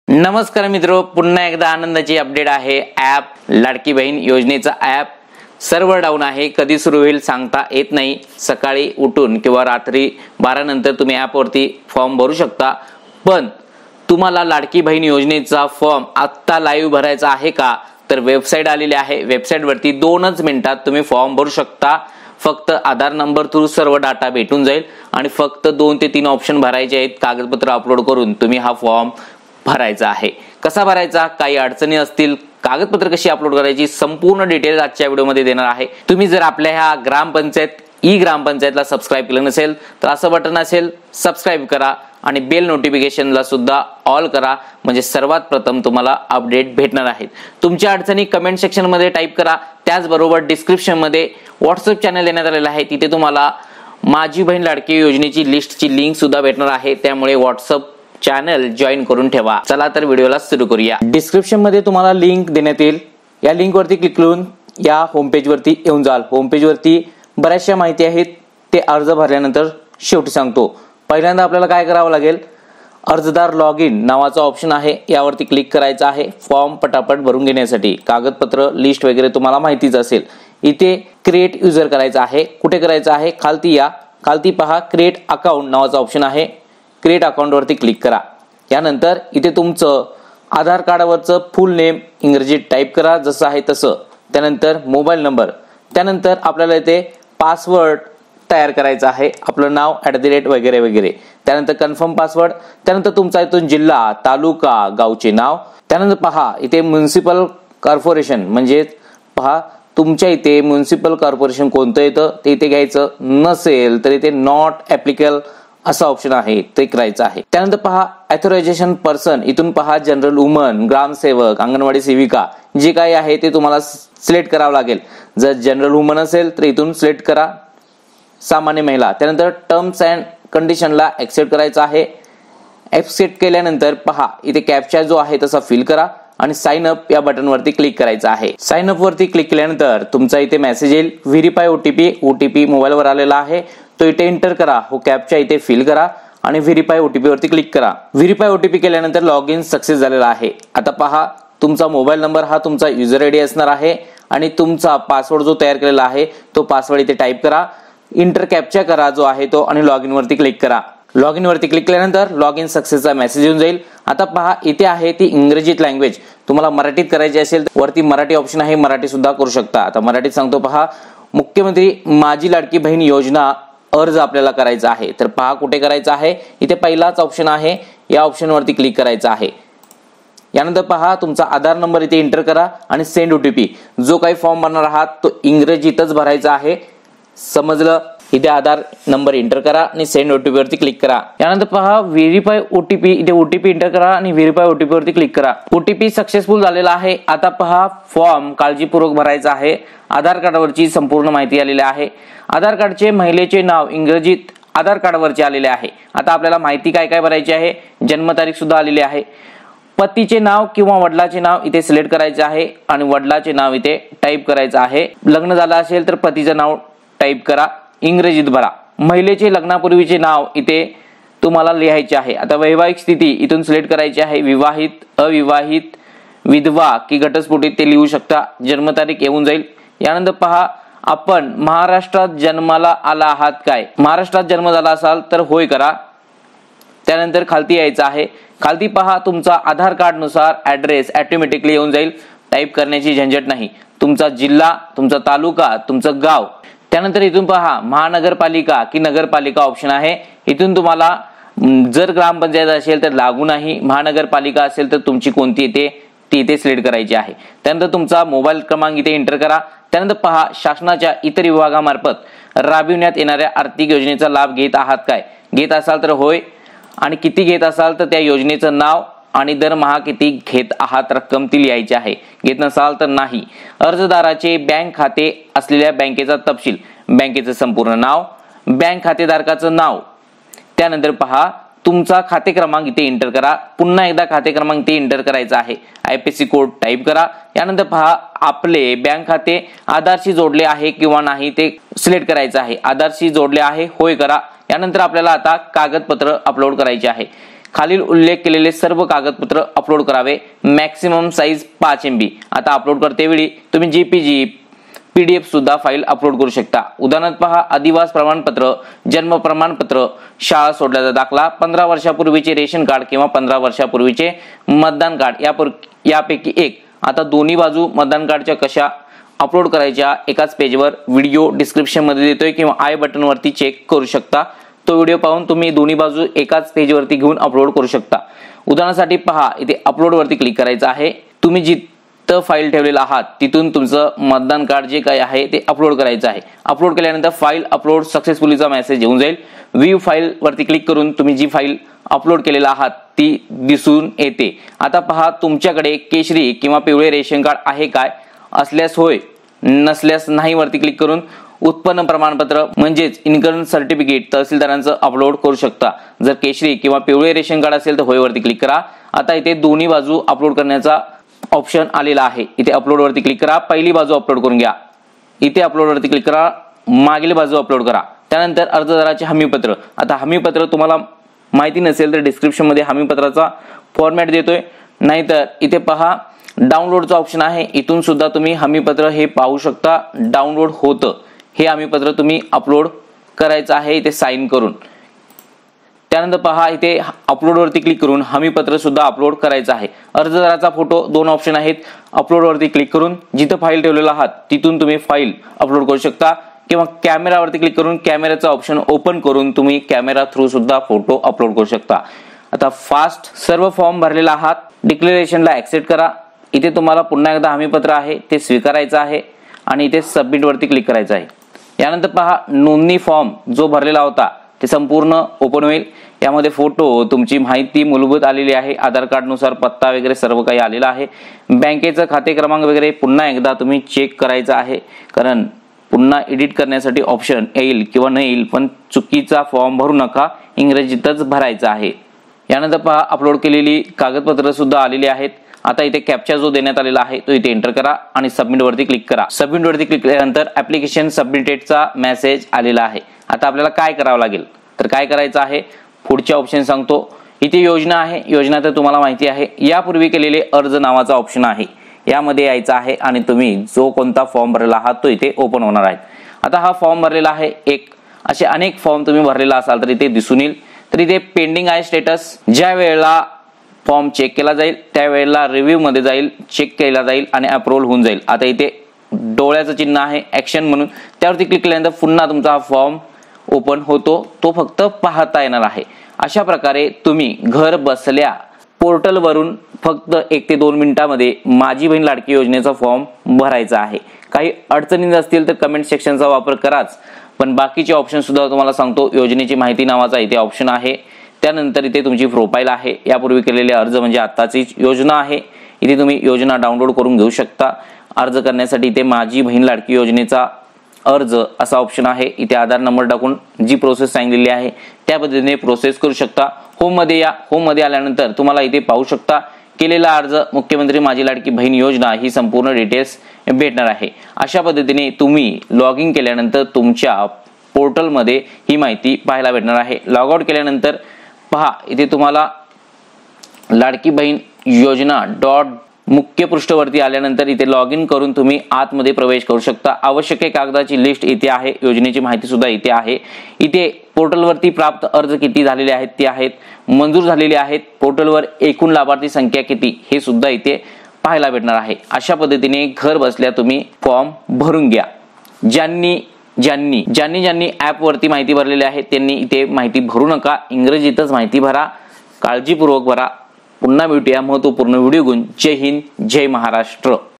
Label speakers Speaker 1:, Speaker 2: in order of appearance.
Speaker 1: नमस्कार मित्रो, पुन्हा एकदा आनंदाची अपडेट आहे। ॲप लाडकी बहीण योजनेचा ॲप सर्व्हर डाऊन आहे। कधी सुरू होईल सांगता येत नाही। सकाळी उठून किंवा रात्री 12 नंतर तुम्ही ॲपवरती फॉर्म भरू शकता, पण तुम्हाला लाडकी बहीण योजनेचा फॉर्म आत्ता लाईव्ह भरायचा आहे का? तर वेबसाईट आलेली आहे। वेबसाईटवरती 2च मिनिटात तुम्ही फॉर्म भरू शकता। फक्त आधार नंबर थ्रू सर्व डाटा भेटून जाईल आणि फक्त 2 ते 3 ऑप्शन भरायचे आहेत। कागदपत्र अपलोड करून तुम्ही हा फॉर्म भरायचा आहे। कसा भरायचा, काही अडचणी असतील, कागदपत्र कशी अपलोड करायची, संपूर्ण डिटेल आजच्या व्हिडिओमध्ये देणार आहे। तुम्ही जर आपल्या ह्या ग्रामपंचायतला सबस्क्राइब केलं नसेल तर असं बटन असेल, सबस्क्राइब करा आणि बेल नोटिफिकेशनला सुद्धा ऑल करा, म्हणजे सर्वात प्रथम तुम्हाला अपडेट भेटणार आहेत। तुमच्या अडचणी कमेंट सेक्शन मध्ये टाईप करा। त्याचबरोबर डिस्क्रिप्शन मध्ये व्हॉट्सअप चॅनल देण्यात आलेला आहे, तिथे तुम्हाला माझी बहीण लाडकी योजनेची लिस्टची लिंक सुद्धा भेटणार आहे, त्यामुळे व्हॉट्सअप चॅनल जॉईन करून ठेवा। चला तर व्हिडिओला सुरू करूया। डिस्क्रिप्शन मध्ये तुम्हाला लिंक देण्यात येईल, या लिंक वरती क्लिक करून या होम पेज वरती येऊन जाल। होम पेज वरती बऱ्याचशा माहिती आहेत, ते अर्ज भरल्यानंतर शेवटी सांगतो। पहिल्यांदा आपल्याला काय करावं लागेल, अर्जदार लॉग इन नावाचा ऑप्शन आहे, यावरती क्लिक करायचं आहे। फॉर्म पटापट भरून घेण्यासाठी कागदपत्र लिस्ट वगैरे तुम्हाला माहितीच असेल। इथे क्रिएट युजर करायचं आहे। कुठे करायचं आहे, खालती या, खालती पहा क्रिएट अकाउंट नावाचा ऑप्शन आहे, क्रिएट अकाउंट वरती क्लिक करा। यानंतर इथे तुमचं आधार कार्डावरचं फुल नेम इंग्रजीत टाईप करा, जसं आहे तसं। त्यानंतर मोबाईल नंबर, त्यानंतर आपल्याला इथे पासवर्ड तयार करायचा आहे, आपलं नाव @ वगैरे वगैरे। त्यानंतर कन्फर्म पासवर्ड, त्यानंतर तुमचा इथून जिल्हा, तालुका, गावचे नाव। त्यानंतर पहा इथे म्युनिसिपल कॉर्पोरेशन, म्हणजे पहा तुमच्या इथे म्युनिसिपल कॉर्पोरेशन कोणतं येतं ते इथे घ्यायचं, नसेल तर इथे नॉट ॲप्लिकेबल असा ऑप्शन आहे, ते करायचं आहे। त्यानंतर पहा ऑथरायझेशन पर्सन, इथून पहा जनरल वुमन, ग्रामसेवक, अंगणवाडी सेविका, जे काही आहे ते तुम्हाला सिलेक्ट करावं लागेल। जर जनरल वुमन असेल तर इथून सिलेक्ट करा सामान्य महिला। त्यानंतर टर्म्स अँड कंडिशनला ऍक्सेप्ट करायचं आहे। ऍक्सेप्ट केल्यानंतर पहा इथे कॅप्चा जो आहे तसा फिल करा आणि साइन अप या बटन वरती क्लिक करायचं आहे। साइन अप वरती क्लिक केल्यानंतर तुमचा इथे मेसेज येईल, व्हेरीफाय ओटीपी मोबाईलवर आलेला आहे, तो इथे एंटर करा। हो कॅप्चा इथे फिल करा आणि व्हेरीफाय ओटीपी वरती क्लिक करा। व्हेरीफाय ओटीपी केल्यानंतर लॉग इन सक्सेस झालेला आहे। आता पहा तुमचा मोबाईल नंबर हा तुमचा युजर आयडी असणार आहे आणि तुमचा पासवर्ड जो तयार केलेला आहे तो पासवर्ड इथे टाईप करा, इंटर कॅप्चा करा जो आहे तो, आणि लॉग इन वरती क्लिक करा। लॉग इन वरती क्लिक केल्यानंतर लॉग इन सक्सेसचा मेसेज येऊन जाईल। आता पहा इथे आहे ती इंग्रजीत लँग्वेज, तुम्हाला मराठीत करायची असेल तर वरती मराठी ऑप्शन आहे, मराठी सुद्धा करू शकता। आता मराठीत सांगतो पहा, मुख्यमंत्री माझी लाडकी बहीण योजना अर्ज आपल्याला करायचा आहे, तर पहा कुठे करायचा आहे, इथे पहिलाच ऑप्शन आहे, या ऑप्शन वरती क्लिक करायचं आहे। यानंतर पहा तुमचा आधार नंबर इथे एंटर करा आणि सेंड ओटीपी, जो काही फॉर्म भरणार आहात तो इंग्रजीतच भरायचा आहे, समजलं? इथे आधार नंबर एंटर करा आणि सेंड ओटीपी वरती क्लिक करा। यानंतर पहा व्हेरीफाय ओटीपी, इथे ओटीपी एंटर करा आणि व्हेरीफाय ओटीपी वरती क्लिक करा। ओटीपी सक्सेसफुल झालेला आहे। आता पहा फॉर्म काळजीपूर्वक भरायचा आहे। आधार कार्डावरची संपूर्ण माहिती आलेली आहे। आधार कार्डचे महिलेचे नाव इंग्रजीत आधार कार्डवरचे आलेले आहे। आता आपल्याला माहिती काय काय भरायची आहे, जन्मतारीख सुद्धा आलेली आहे। पतीचे नाव किंवा वडिलाचे नाव इथे सिलेक्ट करायचे आहे आणि वडिलाचे नाव इथे टाईप करायचं आहे। लग्न झालं असेल तर पतीचं नाव टाईप करा, इंग्रजीत भरा। महिलेचे लग्नापूर्वीचे नाव इथे तुम्हाला लिहायचे आहे। आता वैवाहिक स्थिती इथून सिलेक्ट करायची आहे, विवाहित, अविवाहित, विधवा की घटस्फोटित ते लिहू शकता। जन्मतारीख येऊन जाईल। यानंतर पहा आपण महाराष्ट्रात जन्माला आला आहात काय, महाराष्ट्रात जन्म झाला असाल तर होय करा। त्यानंतर खालती यायचं आहे। खालती पहा तुमचा आधार कार्ड नुसार ऍड्रेस ऑटोमॅटिकली येऊन जाईल, टाईप करण्याची झंझट नाही। तुमचा जिल्हा, तुमचा तालुका, तुमचं गाव। त्यानंतर इथून पहा महानगरपालिका की नगरपालिका ऑप्शन आहे, इथून तुम्हाला जर ग्रामपंचायत असेल तर लागू नाही, महानगरपालिका असेल तर तुमची कोणती येते ती इथे सिलेक्ट करायची आहे। त्यानंतर तुमचा मोबाईल क्रमांक इथे एंटर करा। त्यानंतर पहा शासनाच्या इतर विभागामार्फत राबविण्यात येणाऱ्या आर्थिक योजनेचा लाभ घेत आहात काय, घेत असाल तर होय, आणि किती घेत असाल तर त्या योजनेचं नाव आणि दरमहा किती घेत आहात रक्कम ती लिहायची आहे, घेत नसाल तर नाही। अर्जदाराचे बँक खाते असलेल्या बँकेचा तपशील, बँकेचं संपूर्ण नाव, बँक खातेधारकाचं नाव। त्यानंतर पहा तुमचा खाते क्रमांक इथे एंटर करा, पुन्हा एकदा खाते क्रमांक इथे एंटर करायचा आहे, आयपीसी कोड टाईप करा। यानंतर पहा आपले बँक खाते आधारशी जोडले आहे किंवा नाही ते सिलेक्ट करायचं आहे। आधारशी जोडले आहे, होय करा। यानंतर आपल्याला आता कागदपत्र अपलोड करायचे आहे। खालील उल्लेख केलेले सर्व कागदपत्र अपलोड करावे. Maximum size 5 MB. आता अपलोड करतेवेळी तुम्ही JPG PDF सुद्धा फाईल अपलोड करू शकता. उदाहरणार्थ पहा, अधिवास प्रमाणपत्र, जन्म प्रमाणपत्र, शाळा सोडल्याचा दाखला, 15 वर्षापूर्वीचे रेशन कार्ड किंवा 15 वर्षापूर्वीचे मतदान कार्ड यापैकी एक. आता दोन्ही बाजू मतदान कार्डच्या कशा अपलोड करायच्या एकाच पेजवर व्हिडिओ डिस्क्रिप्शन मध्ये देतोय किंवा आय बटन वरती चेक करू शकता. तो व्हिडिओ पाहून तुम्ही दोन्ही बाजू एकाच पेजवरती घेऊन अपलोड करू शकता. उदाहरणासाठी पहा, इथे अपलोड वरती क्लिक करायचं आहे. तुम्ही जिथं फाईल ठेवलेला आहात तिथून तुमचं मतदान कार्ड जे काही आहे ते अपलोड करायचं आहे. अपलोड केल्यानंतर फाईल अपलोड सक्सेसफुलीचा मेसेज येऊन जाईल. व्ह्यू फाईल वरती क्लिक करून तुम्ही जी फाईल अपलोड केलेला आहात ती दिसून येते. आता पहा, तुमच्याकडे केशरी किंवा पिवळे रेशन कार्ड आहे काय, असल्यास होय, नसल्यास नाही वरती क्लिक करून उत्पन्न प्रमाणपत्र म्हणजेच इन्कम सर्टिफिकेट तहसीलदारांचं अपलोड करू शकता. जर केशरी किंवा पिवळे रेशन कार्ड असेल तर होय वरती क्लिक करा. आता इथे दोन्ही बाजू अपलोड करण्याचा ऑप्शन आलेला आहे. इथे अपलोड वरती क्लिक करा. पहिली बाजू अपलोड करून घ्या. इथे अपलोड वरती क्लिक करा. मागील बाजू अपलोड करा. त्यानंतर अर्जदाराचे हमीपत्र. आता हमीपत्र तुम्हाला माहिती नसेल तर डिस्क्रिप्शन मध्ये हमीपत्राचा फॉर्मॅट देतोय, नाहीतर इथे पहा डाउनलोडचा ऑप्शन आहे. इथून सुद्धा तुम्ही हमीपत्र हे पाहू शकता. डाउनलोड होतं हे हमीपत्र तुम्ही अपलोड करायचं आहे इथे साइन करून. त्यानंतर पहा, इथे अपलोड वरती क्लिक करून हमीपत्र सुद्धा अपलोड करायचं आहे. अर्जदाराचा फोटो 2 ऑप्शन आहेत. अपलोड वरती क्लिक करून जिथं फाईल ठेवलेला आहात तिथून तुम्ही फाईल अपलोड करू शकता किंवा कॅमेरावरती क्लिक करून कॅमेराचा ऑप्शन ओपन करून तुम्ही कॅमेरा थ्रू सुद्धा फोटो अपलोड करू शकता. आता फास्ट सर्व फॉर्म भरलेला आहात. डिक्लेरेशनला ऍक्सेप्ट करा. इथे तुम्हाला पुन्हा एकदा हमीपत्र आहे ते स्वीकारायचं आहे आणि इथे सबमिट वरती क्लिक करायचं आहे. यानंतर पहा, नोंदणी फॉर्म जो भरलेला होता ते संपूर्ण ओपन होईल. यामध्ये फोटो, तुमची माहिती मूलभूत आलेली आहे, आधार कार्ड नुसार पत्ता वगैरे सर्व काही आलेलं आहे. बँकेचं खाते क्रमांक वगैरे पुन्हा एकदा तुम्ही चेक करायचं आहे, कारण पुन्हा एडिट करण्यासाठी ऑप्शन येईल किंवा नाही येईल, पण चुकीचा फॉर्म भरू नका, इंग्रजीतच भरायचा आहे. यानंतर पहा, अपलोड केलेली कागदपत्र सुद्धा आलेली आहेत. आता इथे कॅप्चा जो देण्यात आलेला आहे तो इथे एंटर करा आणि सबमिट वरती क्लिक करा. सबमिट वरती क्लिक केल्यानंतर ऍप्लिकेशन सबमिटेडचा मेसेज आलेला आहे. आता आपल्याला काय करावं लागेल तर काय करायचं आहे, पुढचे ऑप्शन सांगतो. इथे योजना आहे. योजना तर तुम्हाला माहिती आहे. यापूर्वी केलेले अर्ज नावाचा ऑप्शन आहे, यामध्ये यायचं आहे आणि तुम्ही जो कोणता फॉर्म भरलेला आहात तो इथे ओपन होणार आहे. आता हा फॉर्म भरलेला आहे. असे अनेक फॉर्म तुम्ही भरलेला असाल तर इथे दिसून येईल. तर इथे पेंडिंग आहे स्टेटस. ज्या वेळेला फॉर्म चेक केला जाईल त्यावेळेला रिव्ह्यू मध्ये जाईल, चेक केला जाईल आणि अप्रूव्हल होऊन जाईल. आता इथे डोळ्याचं चिन्ह आहे ऍक्शन म्हणून, त्यावरती क्लिक केल्यानंतर पुन्हा तुमचा हा फॉर्म ओपन होतो. तो फक्त पाहता येणार आहे. अशा प्रकारे तुम्ही घर बसल्या पोर्टल वरून फक्त 1 ते 2 मिनिटांमध्ये माझी बहीण लाडकी योजनेचा फॉर्म भरायचा आहे. काही अडचणी असतील तर कमेंट सेक्शनचा वापर कराच, पण बाकीचे ऑप्शन सुद्धा तुम्हाला सांगतो. योजनेची माहिती नावाचा इथे ऑप्शन आहे. त्यानंतर इथे तुमची प्रोफाईल आहे. यापूर्वी केलेले अर्ज म्हणजे आताची योजना आहे. इथे तुम्ही योजना डाउनलोड करून घेऊ शकता. अर्ज करण्यासाठी इथे माझी बहीण लाडकी योजनेचा अर्ज असा ऑप्शन आहे. इथे आधार नंबर टाकून जी प्रोसेस सांगितलेली आहे त्या पद्धतीने प्रोसेस करू शकता. होम मध्ये या. होम मध्ये आल्यानंतर तुम्हाला इथे पाहू शकता केलेला अर्ज, मुख्यमंत्री माझी लाडकी बहीण योजना ही संपूर्ण डिटेल्स भेटणार आहे. अशा पद्धतीने तुम्ही लॉग इन केल्यानंतर तुमच्या पोर्टलमध्ये ही माहिती पाहायला भेटणार आहे. लॉग आउट केल्यानंतर पहा, इथे तुम्हाला लाडकी बहीण योजना मुख्य पृष्ठवरती आल्यानंतर इथे लॉग इन करून तुम्ही आतमध्ये प्रवेश करू शकता. आवश्यक कागदाची लिस्ट इथे आहे. योजनेची माहिती सुद्धा इथे आहे. इथे पोर्टलवरती प्राप्त अर्ज किती झालेले आहेत ते आहेत, मंजूर झालेले आहेत, पोर्टलवर एकूण लाभार्थी संख्या किती हे सुद्धा इथे पाहायला भेटणार आहे. अशा पद्धतीने घर बसल्या तुम्ही फॉर्म भरून घ्या. ज्यांनी ऍप वरती माहिती भरलेली आहे त्यांनी इथे माहिती भरू नका, इंग्रजीतच माहिती भरा, काळजीपूर्वक भरा. पुन्हा भेटूया महत्वपूर्ण व्हिडिओ घेऊन. जय हिंद, जय महाराष्ट्र.